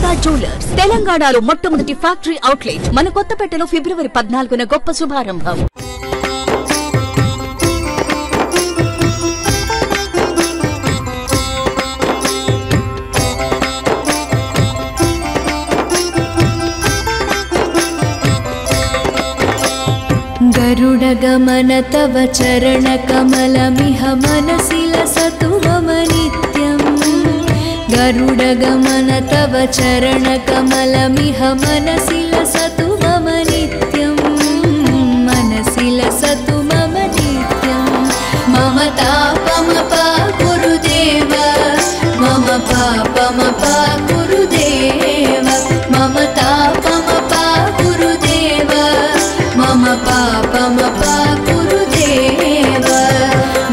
Golconda jewellers తెలంగాణలో మొట్టమొదటి factory outlet మన కొత్తపేటలో ఫిబ్రవరి 14న గొప్ప శుభారంభం. गरुडगमन तव चरणकमलमिह मनसि लसतु मम नित्यम् गरुडगमन तव चरणकमलमिह मनसि लसतु मम नित्यम् मनसि लसतु मम नित्यम् मम तापमपा गुरुदेव मम पापमपा गुरुदेव मम तापमपा गुरुदेव मम पापमपा गुरुदेव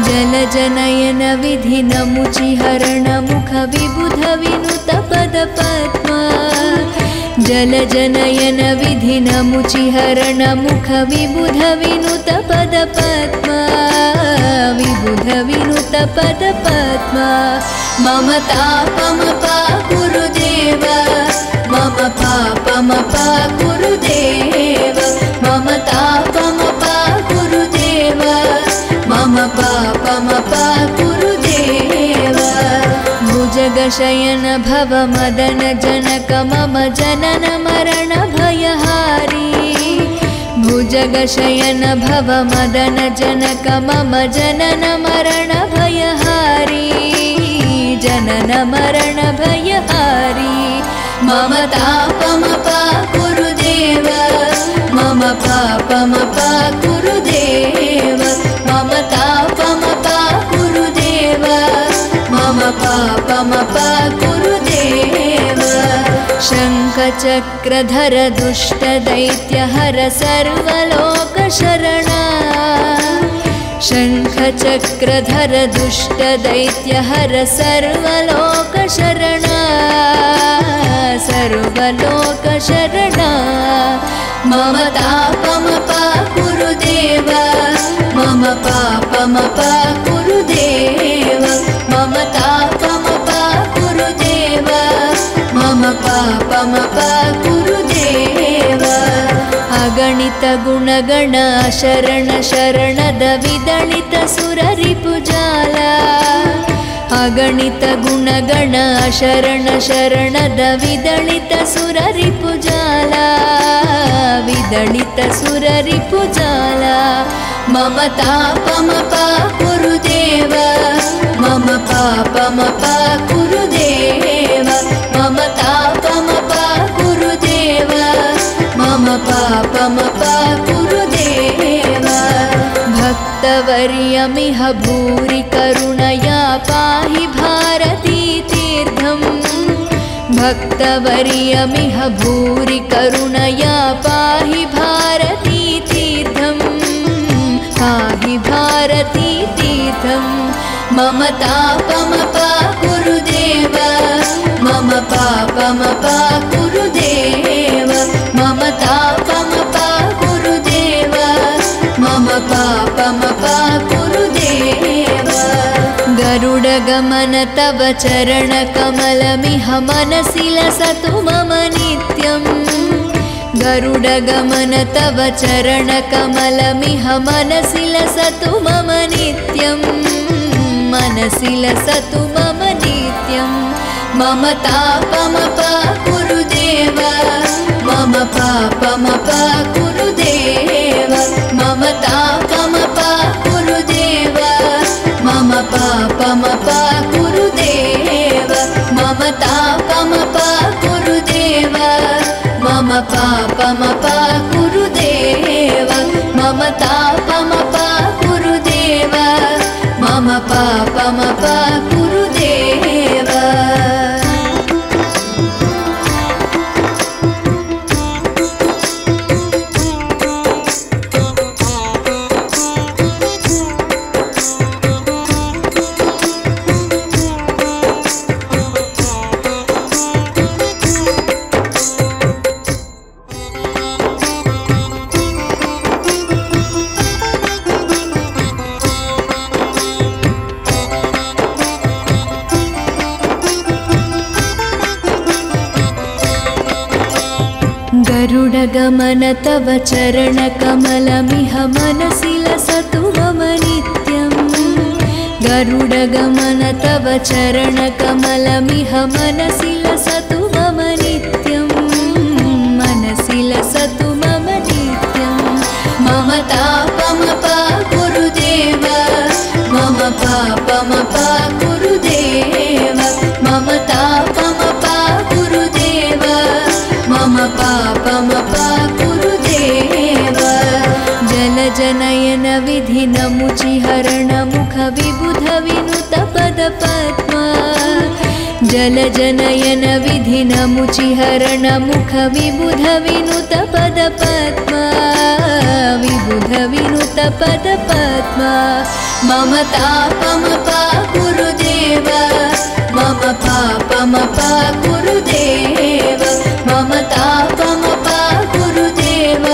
जलजनयन विधिनमुचिहरण मुख विबुध विनुत पदपद्मा जलजनयन विधिनमुचिहरण मुख विबुध विनुत पदपद्मा विबुध विनुत पदपद्मा मम तापमपा गुरुदेव मम पापमपा गुरुदेव मम तापमपा गुरुदेव मम पापमपा गुरुदेव भुजगशयन भव मदन जनक मम जनन मरण भयहारी भुजगशयन भव मदन जनक मम जनन मरण भयहारी जनन मरण भयहारी मम तापमपा गुरुदेव मम पापमपा गुरुदेव मम तापमपा गुरुदेव मम पापमपा गुरुदेव शङ्खचक्रधर दुष्टदैत्यहर सर्वलोकशरणा शङ्खचक्रधर दुष्टदैत्यहर सर्वलोकशरणा सर्वलोकशरणा मम तापमपा गुरुदेव मम पापमपा गुरुदेव मम तापमपा गुरुदेव मम पापमपा गुरुदेव अगणित गुणगण शरण शरणद विदलित सुररिपुजाला अगणित गुणगण शरण शरणद विदलित सुररिपुजाला विदलित सुररिपुजाला मम तापमपा गुरुदेव मम पापमपा गुरुदेव मम तापमपा गुरुदेव मम पापमपा गुरुदेव भक्तवर्यमिह भूरि करुणया पाहि भारती तीर्थम् भक्तवर्यमिह भूरि करुणया पाहि भारती तीर्थम् पाहि भारती तीर्थम् मम तापमपा गुरुदेव मम पापमपा गुरुदेव मम तापमपा गुरुदेव मम पापमपा गुरुदेव गरुडगमन तव चरणकमलमिह मनसि लसतु मम नित्यम् गरुडगमन तव चरणकमलमिह मनसि लसतु मम नित्यम् मनसि लसतु मम नित्यम् मम तापमपा गुरुदेव मम पापमपा गुरुदेव मम तापमपा गुरुदेव मम पापमपा गुरुदेव मम तापमपा गुरुदेव मम पापमपा गुरुदेव मम तापमपा गुरुदेव मम पापमपा गुरुदेव गरुडगमन तव चरणकमलमिह मनसि लसतु मम नित्यम् गरुडगमन तव चरणकमलमिह मनसि लसतु मम नित्यम् मनसि लसतु मम नित्यम् मम तापमपा गुरुदेव मम पापमपा गुरुदेव मम तापमपा गुरुदेव मम पापमपा गुरुदेव जलजनयन विधिनमुचिहरण मुख विबुध विनुत पद पद्मा जलजनयन विधिनमुचिहरण मुख विबुध विनुत पद पद्मा विबुध विनुत पद पद्मा मम तापमपा गुरुदेव मम पापमपा गुरुदेव मम तापमपा गुरुदेव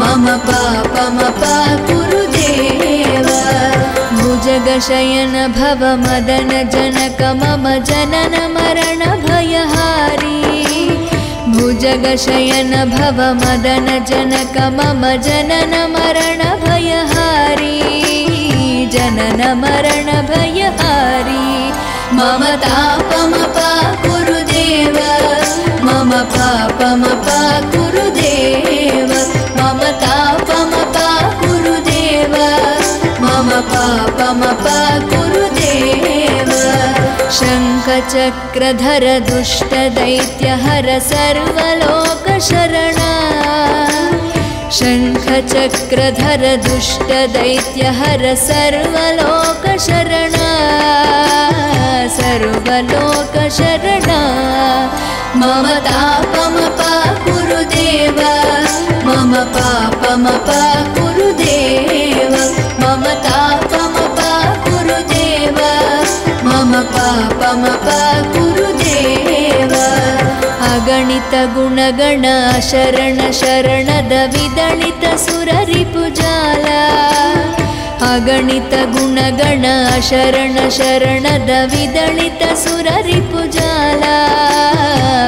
मम पापमपा गुरुदेव भुजगशयन भव मदन जनक मम जनन मरण भयहारी भुजगशयन भव मदन जनक मम जनन मरण भयहारी जनन मरण भयहारी मम तापमपा गुरुदेव मम पापमपा गुरुदेव मम तापमपा गुरुदेव मम पापमपा गुरुदेव शङ्खचक्रधर दुष्टदैत्यहर सर्वलोकशरणा शङ्खचक्रधर दुष्टदैत्यहर सर्वलोकशरणा सर्वलोकशरणा मम तापमपा गुरुदेव मम पापमपा गुरुदेव मम तापमपा गुरुदेव मम पापमपा गुरुदेव अगणित गुणगण शरण शरणद विदलित सुररिपुजाला अगणित गुणगण शरण शरणद विदलित सुररिपुजाला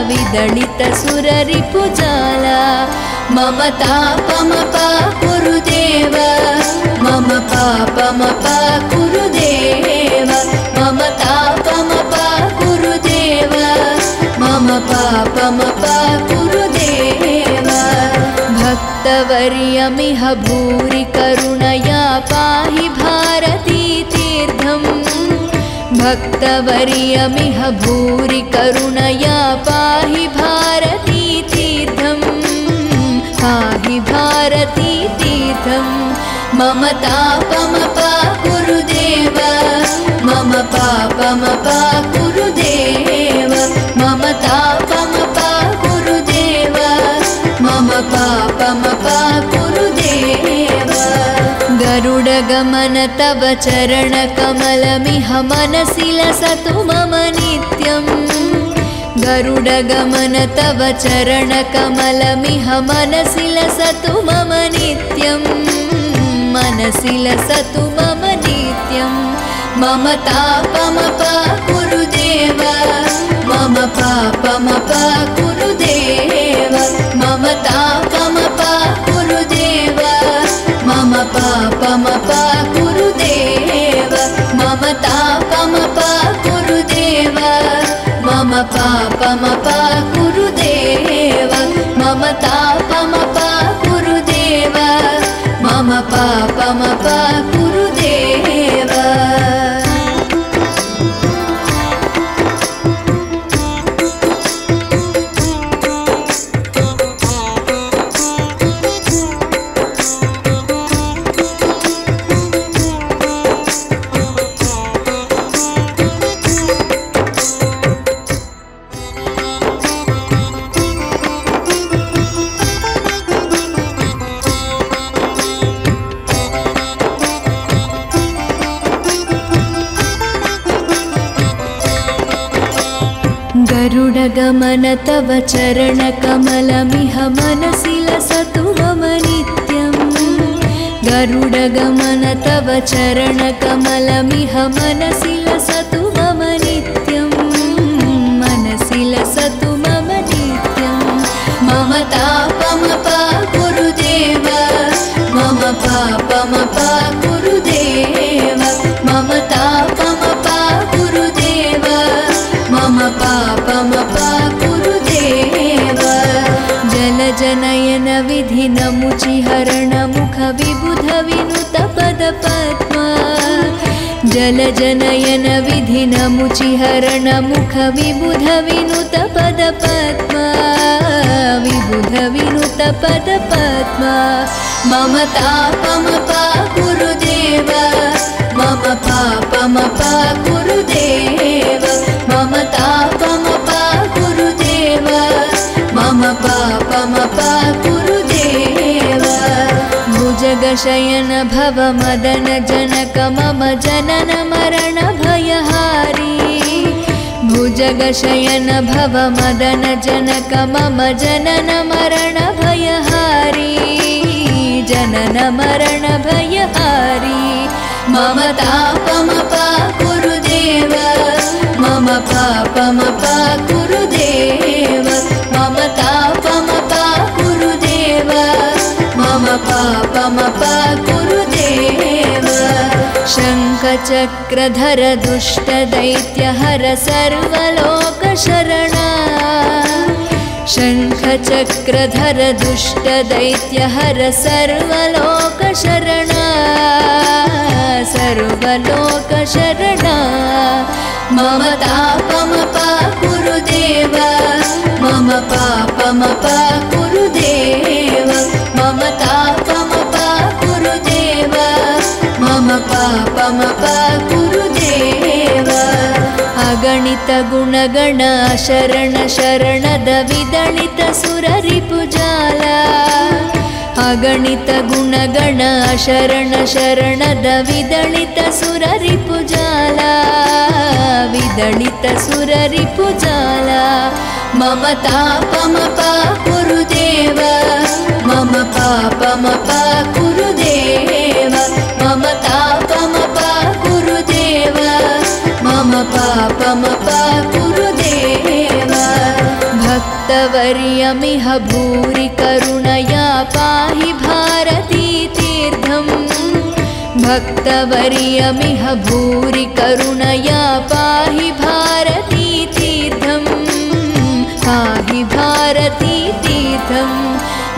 विदलित सुररिपुजाला मम तापमपा गुरुदेव मम पापमपा गुरुदेव मम तापमपा गुरुदेव मम पापमपा गुरुदेव भक्तवर्यमिह भूरि करुणया पाहि भारती तीर्थम् भक्तवर्यमिह भूरि करुणया पाहि भारती तीर्थम् पाहि भारती तीर्थम् मम तापमपा गुरुदेव मम पापमपा गुरुदेव मम तापमपा गुरुदेव मम पापमपा गुरुदेव गरुडगमन तव चरणकमलमिह मनसि लसतु मम नित्यम् गरुडगमन तव चरणकमलमिह मनसि लसतु मम नित्यम् मनसि लसतु मम नित्यम् मम तापमपा गुरुदेव मम पापमपा गुरुदेव मम तापमपा गुरुदेव मम पापमपा गुरुदेव मम तापमपा गुरुदेव मम पापमपा गुरुदेव मम तापमपा गुरुदेव मम पापमपा गुरुदेव गरुडगमन तव चरणकमलमिह मनसि लसतु मम नित्यम् गरुडगमन तव चरणकमलमिह मनसि लसतु मम नित्यम् मनसि लसतु मम नित्यम् मम ताप पापमपा गुरुदेव मम तापमपा गुरुदेव मम पापमपा गुरुदेव जलजनयन विधिनमुचिहरण मुख विबुध विनुत पदपद्मा जलजनयन विधिनमुचिहरण मुख विबुध विनुत पदपद्मा विबुध विनुत पदपद्मा मम तापमपा गुरुदेव मम पापमपा गुरुदेव मम तापमपा गुरुदेव मम पापमपा गुरुदेव भुजगशयन भव मदन जनक मम जनन मरण भयहारी भुजगशयन भव मदन जनक मम जनन मरण भयहारी जनन मरण भयहारी मम तापमपा गुरुदेव मम पापमपा गुरुदेव मम तापमपा गुरुदेव मम पापमपा गुरुदेव शङ्खचक्रधर दुष्टदैत्यहर सर्वलोकशरणा शङ्खचक्रधर दुष्टदैत्यहर सर्वलोकशरणा सर्वलोकशरणा मम तापमपा गुरुदेव मम पापमपा गुरुदेव मम तापमपा गुरुदेव मम पापमपा गुरुदेव अगणित गुणगण शरण शरणद विदलित सुररिपुजाला अगणित गुणगण शरण शरणद विदलित सुररिपुजाला विदलित सुररिपुजाला मम तापमपा गुरुदेव मम पापमपा गुरुदेव मम तापमपा गुरुदेव मम पापमपा गुरुदेव भक्तवर्यमिह भूरि करुणया पाहि भारती तीर्थम् भक्तवर्यमिह भूरि करुणया पाहि भारती तीर्थम् पाहि भारती तीर्थम्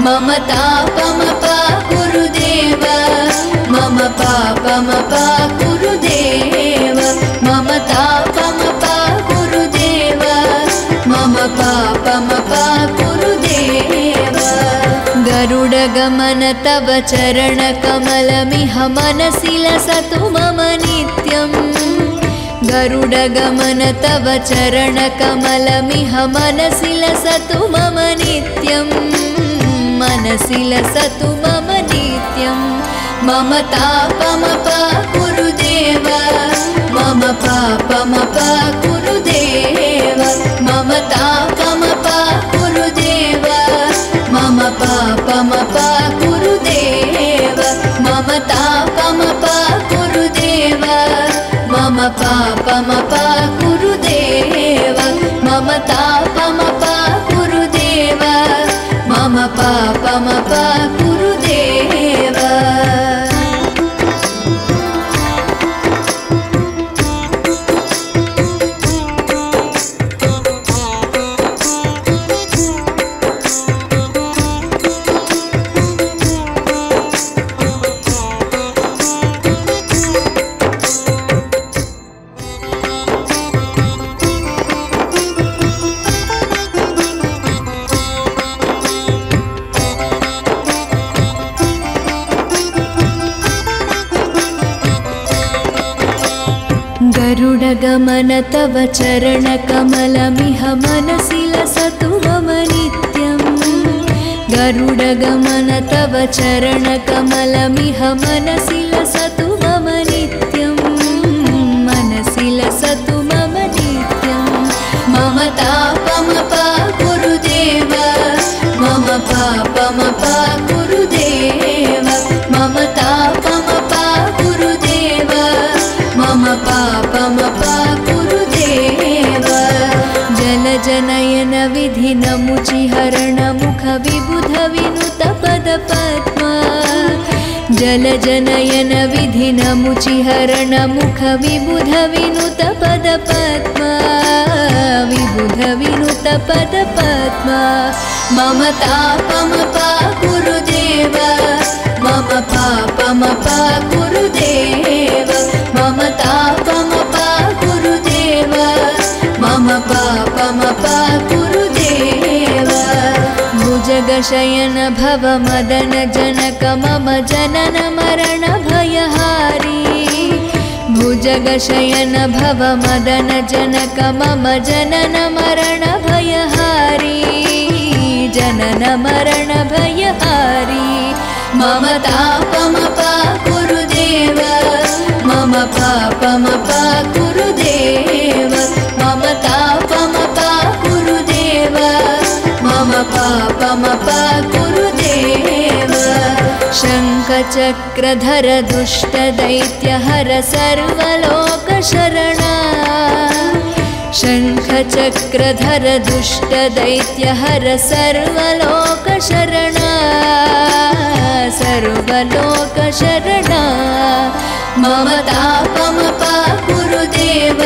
मम तापमपा गुरुदेव मम पापमपा गुरुदेव मम तापमपा गुरुदेव मम पापमपा गुरुदेव गरुडगमन तव चरणकमलमिह मनसि लसतु मम नित्यम् गरुडगमन तव चरणकमलमिह मनसि लसतु मम नित्यम् मनसि लसतु मम नित्यम् मम तापमपा गुरुदेव मम पापमपा गुरुदेव मम तापमपा गुरुदेव मम पापमपा गुरुदेव मम तापमपा गुरुदेव मम पापमपा गुरुदेव मम तापमपा गुरुदेव मम पापमपा गुरुदेव गरुडगमन तव चरणकमलमिह मनसि लसतु मम नित्यम् गरुडगमन तव चरणकमलमिह मनसि लसतु मम नित्यम् मनसि लसतु मम नित्यम् मम तापमपा गुरुदेव मम पापमपा गुरुदेव मम तापमपा गुरुदेव मम पापमपा गुरुदेव जलजनयन विधिनमुचिहरण मुख विबुध विनुत पदपद्मा जलजनयन विधिनमुचिहरण मुख विबुध विनुत पदपद्मा विबुध विनुत पदपद्मा मम तापमपा गुरुदेव मम पापमपा गुरुदेव मम तापमपा गुरुदेव मम पापमपा गुरुदेव भुजगशयन भव मदन जनक मम जनन मरण भयहारी भुजगशयन भव मदन जनक मम जनन मरण भयहारी जनन मरण भयहारी मम तापमपा गुरुदेव मम पापमपा गुरुदेव मम तापमपा गुरुदेव मम पापमपा गुरुदेव शङ्खचक्रधर दुष्टदैत्यहर सर्वलोकशरणा शङ्खचक्रधर दुष्टदैत्यहर सर्वलोकशरणा सर्वलोकशरणा मम तापमपा गुरुदेव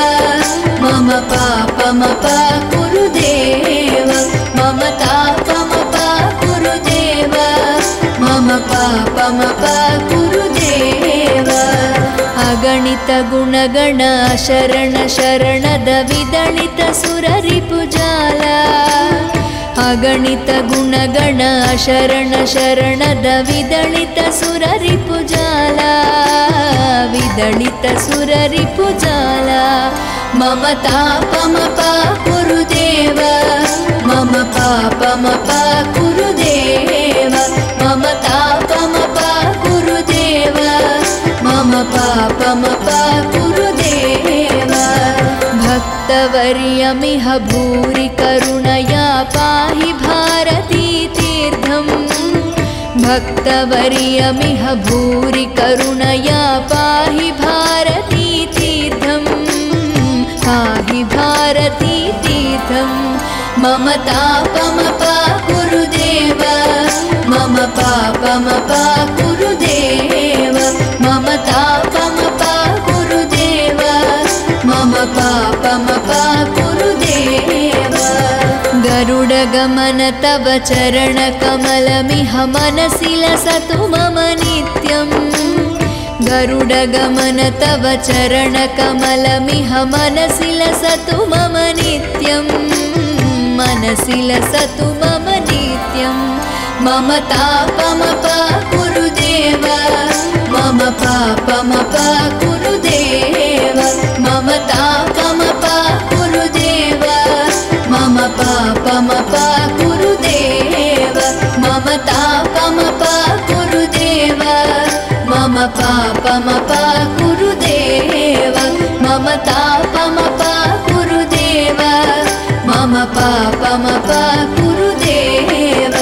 मम पापमपा गुरुदेव मम तापमपा गुरुदेव मम पापमपा गुरुदेव अगणित गुणगण शरण शरणद विदलित सुररिपुजाला अगणित गुणगण शरण शरणद विदलित सुररिपुजाला विदलित सुररिपुजाला मम तापमपा गुरुदेव मम पापमपा गुरुदेव मम तापमपा गुरुदेव मम पापमपा गुरुदेव भक्तवर्यमिह भूरि करुणया पाहि भारती तीर्थम् भक्तवर्यमिह भूरि करुणया पाहि भारती तीर्थम् पाहि भारती तीर्थम् मम तापमपा गुरुदेव मम पापमपा गुरुदेव मम तापमपा गुरुदेव मम पापमपा गुरुदेव गरुडगमन तव चरणकमलमिह मनसि लसतु मम नित्यम् गरुडगमन तव चरणकमलमिह मनसि लसतु मम नित्यम् मनसि लसतु मम नित्यम् मम तापमपा गुरुदेव मम पापमपा गुरुदेव मम तापमपा गुरुदेव मम पापमपा गुरुदेव मम तापमपा गुरुदेव मम पापमपा गुरुदेव मम तापमपा गुरुदेव मम पापमपा गुरुदेव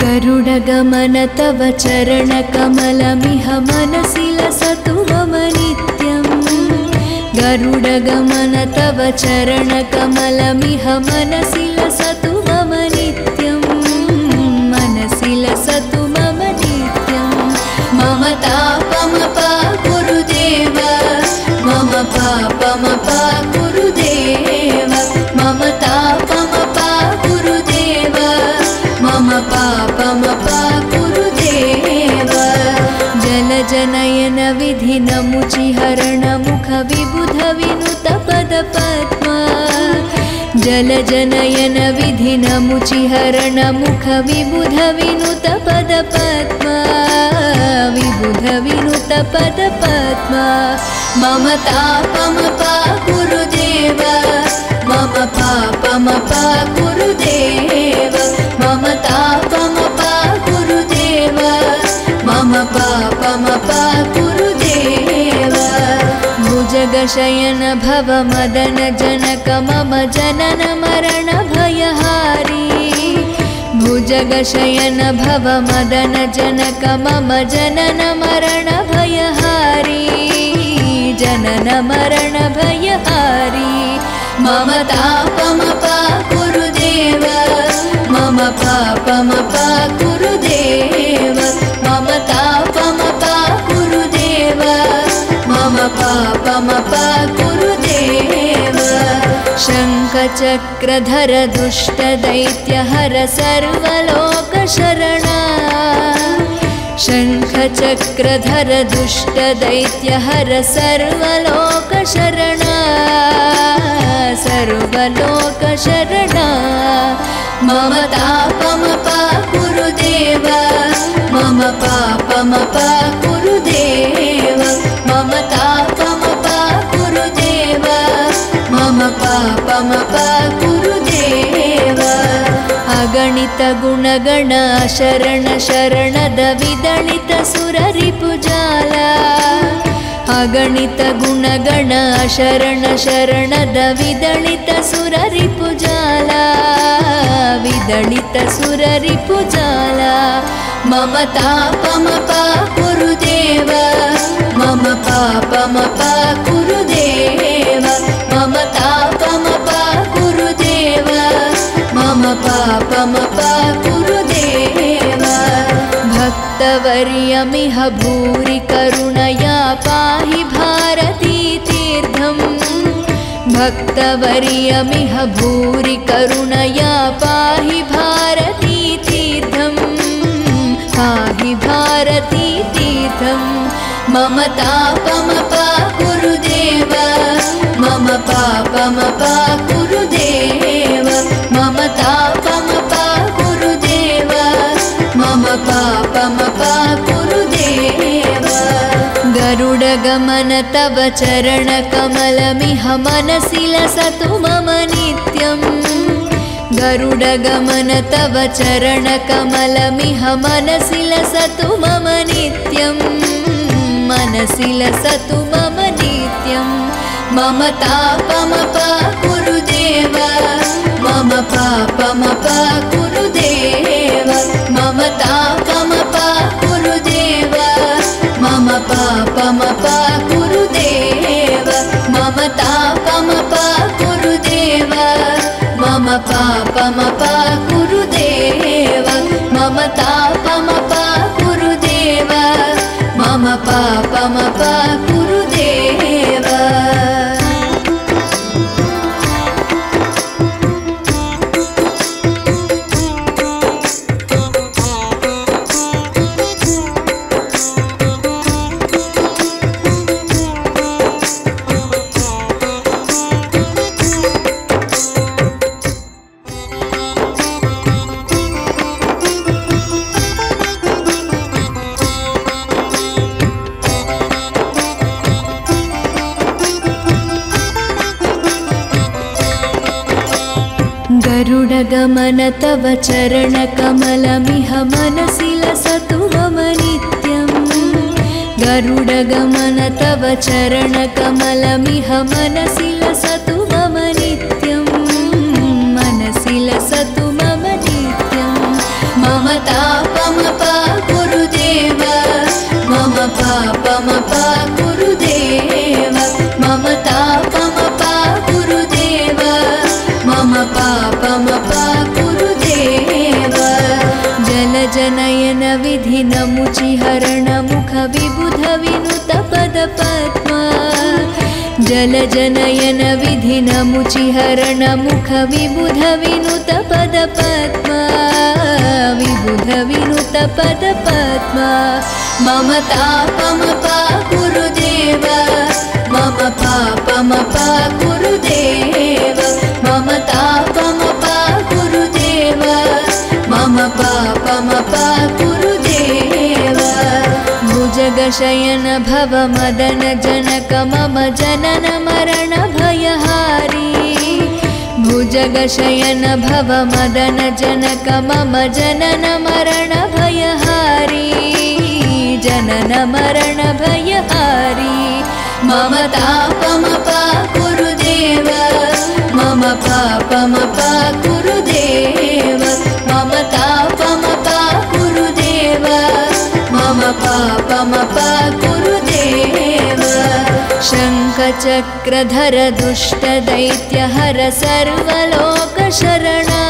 गरुडगमन तव चरणकमलमिह मनसि लसतु मम नित्यम् गरुडगमन तव चरणकमलमिह मनसि लसतु मम नित्यम् मनसि लसतु मम नित्यम् मम तापमपा गुरुदेव मम पापमपा गुरुदेव मम तापमपा गुरुदेव मम पापमपा गुरुदेव जलजनयन विधिनमुचिहरण मुख विबुध विनुत पदपद्मा जलजनयन विधिनमुचिहरण मुख विबुध विनुत पदपद्मा विबुध विनुत पदपद्मा मम तापमपा गुरुदेव मम पापमपा गुरुदेव मम भुजगशयन भव मदन जनक मम जनन मरण भयहारी भुजगशयन भव मदन जनक मम जनन मरण भयहारी जनन मरण भयहारी मम तापमपाकुरु देव मम पापमपाकुरु देव मम तापमपाकुरु देव मम पापमपाकुरु देव शङ्खचक्रधर दुष्टदैत्यहर सर्वलोकशरणा शङ्खचक्रधर दुष्टदैत्यहर सर्वलोकशरणा सर्वलोकशरणा मम तापमपाकुरु देव मम पापमपाकुरु देव मम तापमपाकुरु देव मम पापमपाकुरु देव अगणित गुणगण शरण शरणद विदलित सुररिपुजाला अगणित गुणगण शरण शरणद विदलित सुररिपुजाला विदलित सुररिपुजाला मम तापमपाकुरु देव मम पापमपाकुरु देव मम तापमपाकुरु देव मम पापमपाकुरु देव भक्तवर्यमिह भूरि करुणया पाहि भारती तीर्थम् भक्तवर्यमिह भूरि करुणया पाहि भारती तीर्थम् पाहि भारती तीर्थम् मम तापमपाकुरु देव मम पापमपाकुरु देव मम तापमपाकुरु देव मम पापमपाकुरु देव गरुडगमन तव चरणकमलमिह मनसि लसतु मम नित्यम् गरुडगमन तव चरणकमलमिह मनसि लसतु मम नित्यम् मनसि लसतु मम नित्यम् मम तापमपाकुरु देव मम पापमपाकुरु देव मम तापमपाकुरु देव मम पापमपाकुरु देव मम तापमपाकुरु देव मम पापमपाकुरु देव मम तापमपाकुरु देव मम पापमपाकुरु देव गरुडगमन तव चरणकमलमिह मनसि लसतु मम नित्यम् गरुडगमन तव चरणकमलमिह मनसि लसतु मम नित्यम् मनसि लसतु मम नित्यम् मम तापमपाकुरु देव मम पापमपाकुरु देव मम तापमपाकुरु देव मम पापमपाकुरु देव जलजनयन विधिनमुचिहरण मुख विबुध विनुत पदपद्मा जलजनयन विधिनमुचिहरण मुख विबुध विनुत पदपद्मा विबुध विनुत पदपद्मा मम तापमपाकुरु देव मम पापमपाकुरु देव मम तापमपाकुरु देव मम पापमपाकुरु देव भुजगशयन भव मदन जनक मम जनन मरण भयहारी भुजगशयन भव मदन जनक मम जनन मरण भयहारी जनन मरण भयहारी मम तापमपा कुरुदेव मम पापमपा कुरुदेव मम तापमपा कुरुदेव मम पापमपा कुरुदेव शङ्खचक्रधर दुष्टदैत्यहर सर्वलोकशरणा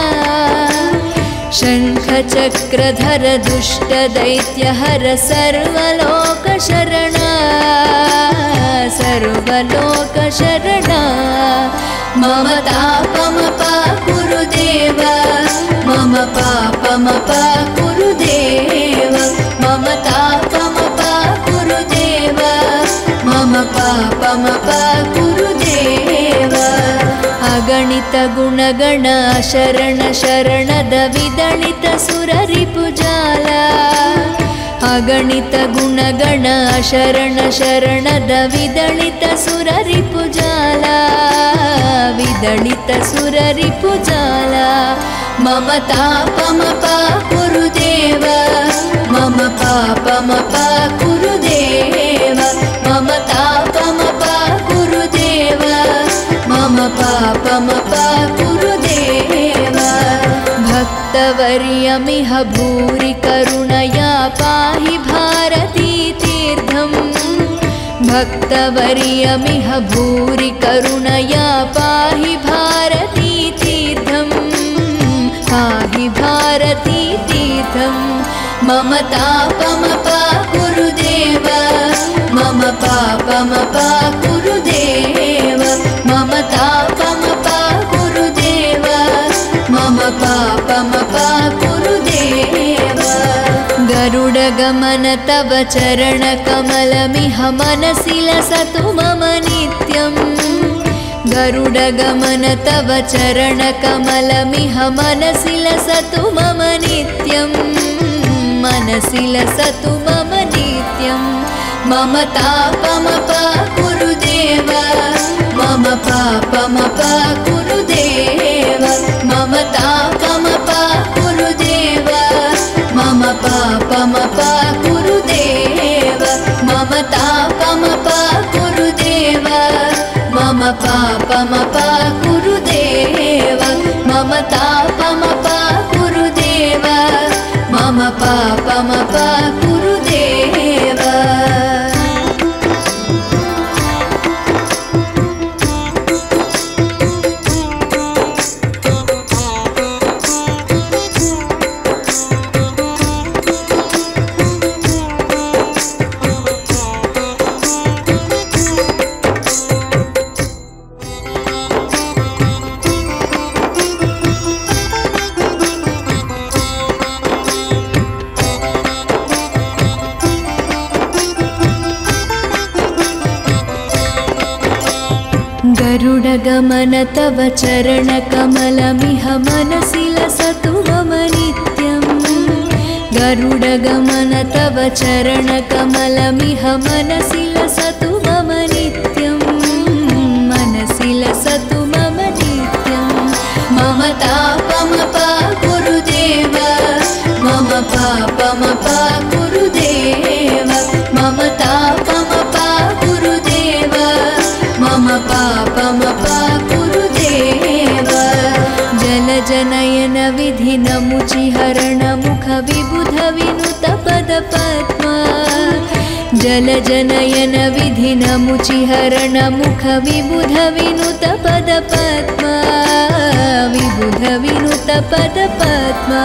शङ्खचक्रधर दुष्टदैत्यहर सर्वलोकशरणा सर्वलोकशरणा मम तापमपा कुरुदेव मम पापमपा कुरुदेव मम तापमपा कुरुदेव मम पापमपा कुरुदेव अगणित गुणगण शरण शरणद विदलित सुररिपुजाला अगणित गुणगण शरण शरणद विदलित सुररिपुजाला विदलित सुररिपुजाला मम तापमपा कुरुदेव मम पापमपा कुरुदेव मम तापमपा कुरुदेव मम पापमपा कुरुदेव भक्तवर्यमिह भूरि करुणया पाहि भारती तीर्थम् भक्तवर्यमिह भूरि करुणया पाहि भारती तीर्थम् पाहि भारती तीर्थम् मम तापमपा कुरुदेव मम पापमपा कुरुदेव मम तापमपा कुरुदेव मम पापमपा कुरुदेव गरुडगमन तव चरणकमलमिह मनसि लसतु मम नित्यम् गरुडगमन तव चरणकमलमिह मनसि लसतु मम नित्यम् मनसि लसतु मम नित्यम् मम तापमपा कुरुदेव मम पापमपा कुरुदेव मम तापमपा कुरुदेव मम पापमपा कुरुदेव मम तापमपा कुरुदेव मम पापमपा कुरुदेव मम तापमपा कुरुदेव मम पापमपा कुरुदेव गरुडगमन तव चरणकमलमिह मनसि लसतु मम नित्यम् गरुडगमन तव चरणकमलमिह मनसि लसतु मम नित्यम् मनसि लसतु मम नित्यम् मम तापमपा कुरुदेव मम पापमपा कुरुदेव मम तापमपा कुरुदेव मम पापमपा कुरुदेव जलजनयन विधिनमुचिहरण मुख विबुध विनुत पदपद्मा जलजनयन विधिनमुचिहरण मुख विबुध विनुत पदपद्मा विबुध विनुत पदपद्मा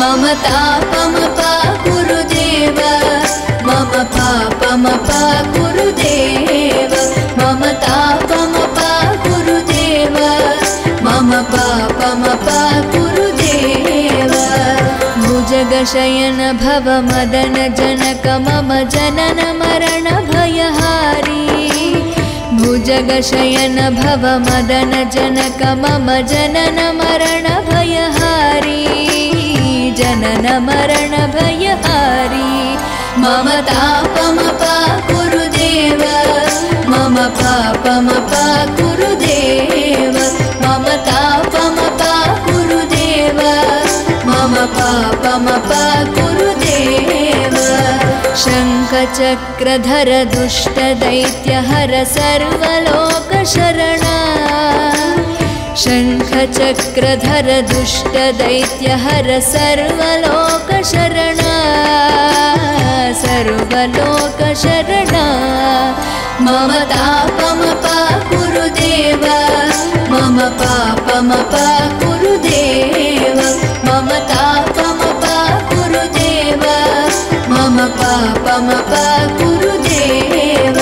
मम तापमपा कुरुदेव मम पापमपा कुरुदेव मम तापमपा कुरुदेव मम पापमपा कुरुदेव भुजगशयन भव मदन जनक मम जनन मरण भयहारी भुजगशयन भव मदन जनक मम जनन मरण भयहारी जनन मरण भयहारी मम तापमपा कुरुदेव मम पापमपा कुरुदेव मम तापमपा कुरुदेव मम पापमपा कुरुदेव शङ्ख शङ्खचक्रधर दुष्टदैत्यहर सर्वलोकशरणा शङ्खचक्रधर दुष्टदैत्यहर सर्वलोकशरणा सर्वलोकशरणा मम तापमपाकुरु देव मम पापमपाकुरु देव मम तापमपाकुरु देव मम पापमपाकुरु देव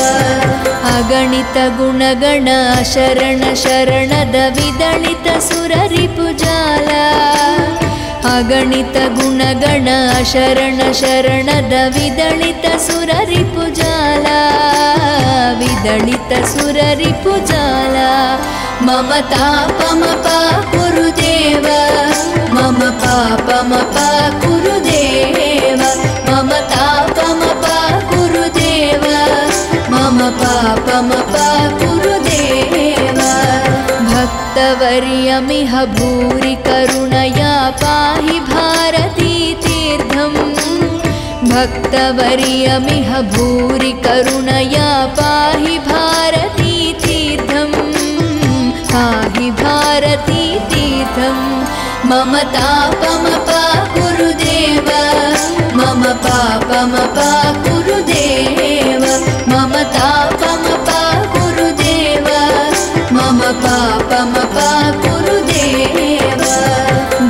अगणित गुणगण शरण शरणद विदलित सुररिपुजाला अगणित गुणगण शरण शरणद विदलित सुररिपुजाला विदलित सुररिपुजाला मम तापमपाकुरु देव मम पापमपाकुरु देव मम तापमपाकुरु देव मम पापमपाकुरु देव भक्तवर्यमिह भूरि करुणया पाहि भारती तीर्थम् भक्तवर्यमिह भूरि करुणया पाहि भारती तीर्थम् पाहि भारती तीर्थम् मम तापमपाकुरु देव मम पापमपाकुरु देव मम तापमपाकुरु देव मम पापमपाकुरु देव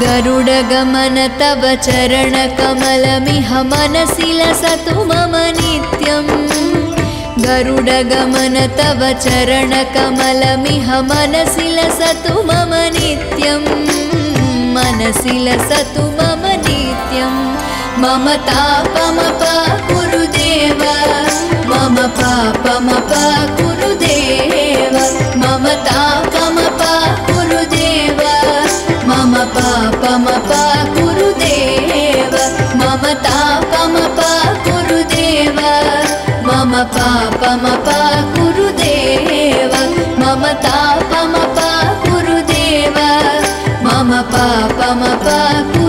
गरुडगमन तव चरणकमलमिह मनसि लसतु मम नित्यम् गरुडगमन तव चरणकमलमिह मनसि लसतु मम नित्यम् मनसि लसतु मम नित्यम् मम तापमपाकुरु देव मम पापमपाकुरु देव मम तापमपाकुरु देव मम पापमपाकुरु देव मम तापमपाकुरु देव मम पापमपाकुरु देव मम तापमपाकुरु देव मम पापमपाकुरु